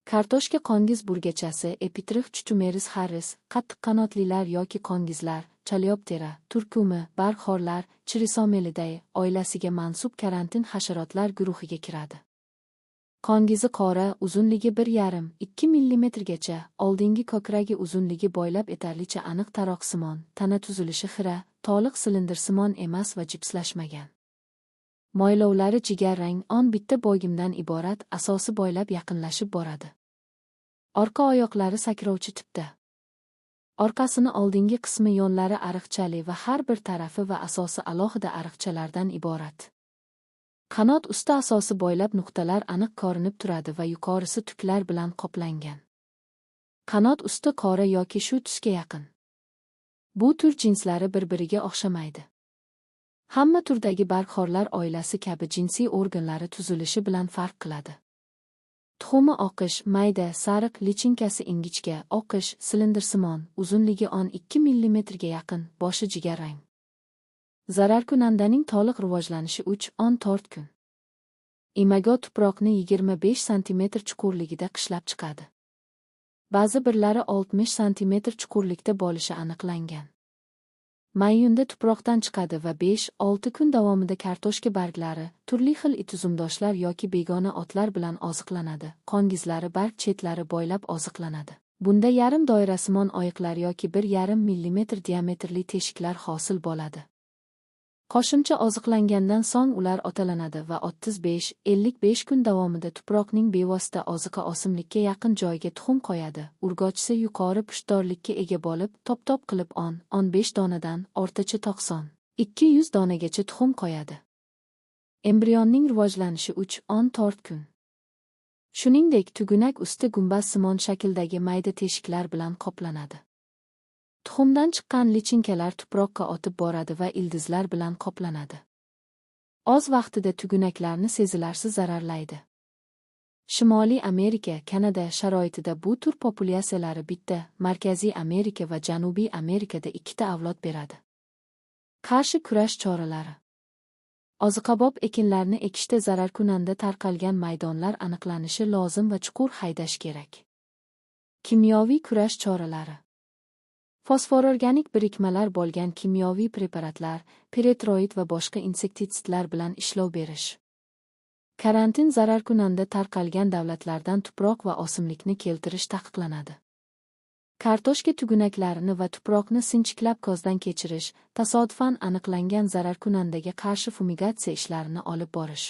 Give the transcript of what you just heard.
Kartoshka qongiz burgachasi Epitrix chuchumeris harris, qattiqqanotlilar yoki qongizlar, Chaleoptera, turkumi, barxorlar, Chirisomelidae oilasiga mansub karantin hasharotlar guruhiga kiradi. Qongizi qora, uzunligi 1,5–2 mm gacha, oldingi ko'kragi uzunligi bo'ylab yetarlicha aniq taroqsimon, tana tuzilishi xira, to'liq silindirsimon emas va jipslashmagan. Mo'ylovlari jigarrang, bitta bo'gimdan iborat, asosi bo'ylab yaqinlashib boradi. Orqa oyoqlari sakrovchi tipda. Orqasini oldingi qismi yonlari ariqchali va har bir tarafi va asosi alohida ariqchalardan iborat. Qanot usti asosi bo'ylab nuqtalar aniq ko'rinib turadi va yuqorisi tuklar bilan qoplangan. Qanot usti qora yoki shu tusga yaqin. Bu tur jinslari bir-biriga o'xshamaydi. Hamma turdagi barxorlar oilasi kabi jinsiy organlari tuzilishi bilan farq qiladi. Tuxumi oqish, mayda, sariq, lichinkasi ingichka, oqish, silindirsimon, uzunligi 12 mm ga yaqin, boshi jigarrang. Zararkunandaning to'liq rivojlanishi 3–14 kun. Imago tuproqni 25 cm chuqurligida qishlab chiqadi. Ba'zi birlari 60 cm chuqurlikda bo'lishi aniqlangan. Mayunda tuproqdan chiqadi va 5–6 kun davomida kartoshka barglari, turli xil ituzumdoshlar yoki begona otlar bilan oziqlanadi. Qongizlari barg chetlari bo'ylab oziqlanadi. Bunda yarim doirasimon oyiqlar yoki 1,5 mm diametrli teshiklar hosil bo'ladi. Qo'shimcha oziqlangandan so'ng ular otalanadi va 35–55 kun davomida tuproqning bevosita oziqa o'simlikka yaqin joyiga tuxum qo'yadi. Urgochisi yuqori pushtdorlikka ega bo'lib, top-top qilib 10–15 donadan o'rtacha 90–200 donagacha tuxum qo'yadi. Embrionning rivojlanishi 3–14 kun. Shuningdek, tugunak usti gumbazsimon shakldagi mayda teshiklar bilan qoplanadi. Tuxumdan chiqqan lichinkalar tuproqqa o'tib boradi va ildizlar bilan qoplanadi. Oz vaqtida tugunaklarni sezilarsiz zararlaydi. Shimoliy Amerika, Kanada sharoitida bu tur populyatsiyalari bitta, Markaziy Amerika va Janubiy Amerikada 2 ta avlod beradi. Qarshi kurash choralari. Oziqabob ekinlarni ekishda zararkunanda tarqalgan maydonlar aniqlanishi lozim va chuqur haydash kerak. Kimyoviy kurash choralari. Fosfororganik birikmalar bo'lgan kimyoviy preparatlar, piretroid va boshqa insektitsidlar bilan ishlov berish. Karantin zararkunanda tarqalgan davlatlardan tuproq va o'simlikni keltirish taqiqlanadi. Kartoshka tugunaklarini va tuproqni sinchiklab ko'zdan kechirish, tasodifan aniqlangan zararkunandaga qarshi fumigatsiya ishlarini olib borish.